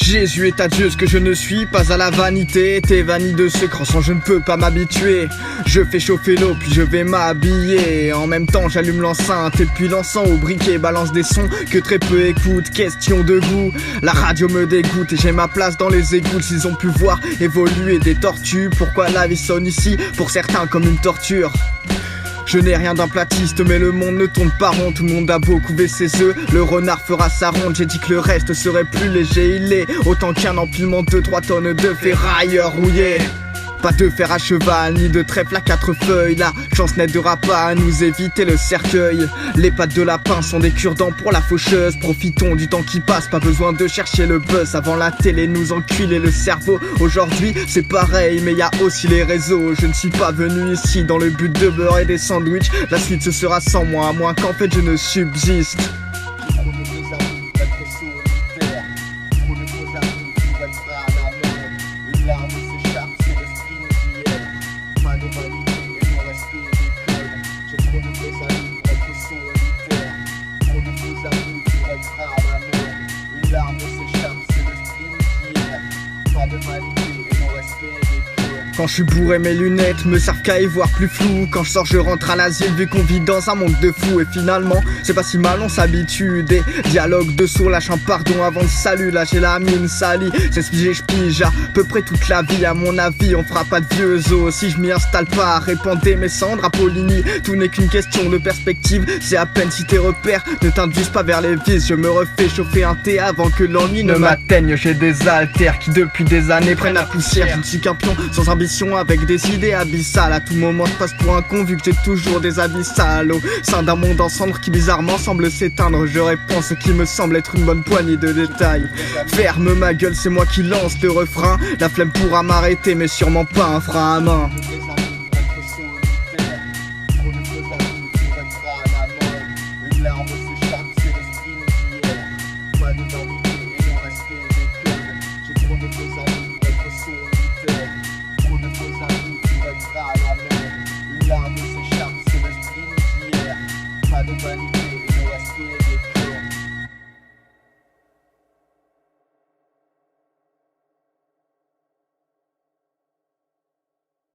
Jésus est à Dieu ce que je ne suis, pas à la vanité. T'es vanille de ce crançon, je ne peux pas m'habituer. Je fais chauffer l'eau puis je vais m'habiller. En même temps j'allume l'enceinte et puis l'encens au briquet balance des sons que très peu écoutent. Question de goût, la radio me dégoûte et j'ai ma place dans les égouts. S'ils ont pu voir évoluer des tortues, pourquoi la vie sonne ici pour certains comme une torture? Je n'ai rien d'un platiste mais le monde ne tourne pas rond. Tout le monde a beau couver ses œufs, le renard fera sa ronde. J'ai dit que le reste serait plus léger, il est autant qu'un empilement de 3 tonnes de ferrailleurs rouillés. Pas de fer à cheval, ni de trèfle à 4 feuilles. La chance n'aidera pas à nous éviter le cercueil. Les pattes de lapin sont des cure-dents pour la faucheuse. Profitons du temps qui passe, pas besoin de chercher le buzz. Avant la télé nous enculait le cerveau. Aujourd'hui c'est pareil mais y a aussi les réseaux. Je ne suis pas venu ici dans le but de beurrer des sandwichs. La suite ce sera sans moi, à moins qu'en fait je ne subsiste. Quand je suis bourré mes lunettes me servent qu'à y voir plus flou. Quand je sors je rentre à l'asile vu qu'on vit dans un monde de fous. Et finalement c'est pas si mal on s'habitue. Des dialogues de sourds lâchent un pardon avant le salut. Là j'ai la mine salie, c'est ce que je pige à peu près toute la vie. À mon avis on fera pas de vieux os si je m'y installe pas. Répandez mes cendres à Poligny. Tout n'est qu'une question de perspective. C'est à peine si tes repères ne t'induisent pas vers les vices. Je me refais chauffer un thé avant que l'ennui ne m'atteigne. J'ai des haltères qui depuis des années prennent la poussière. Je ne suis qu'un pion sans ambition avec des idées abyssales. À tout moment je passe pour un con vu que j'ai toujours des abyssales. Au sein d'un monde en cendres qui bizarrement semble s'éteindre, je réponds ce qui me semble être une bonne poignée de détails. Ferme ma gueule, c'est moi qui lance le refrain. La flemme pourra m'arrêter mais sûrement pas un frein à main.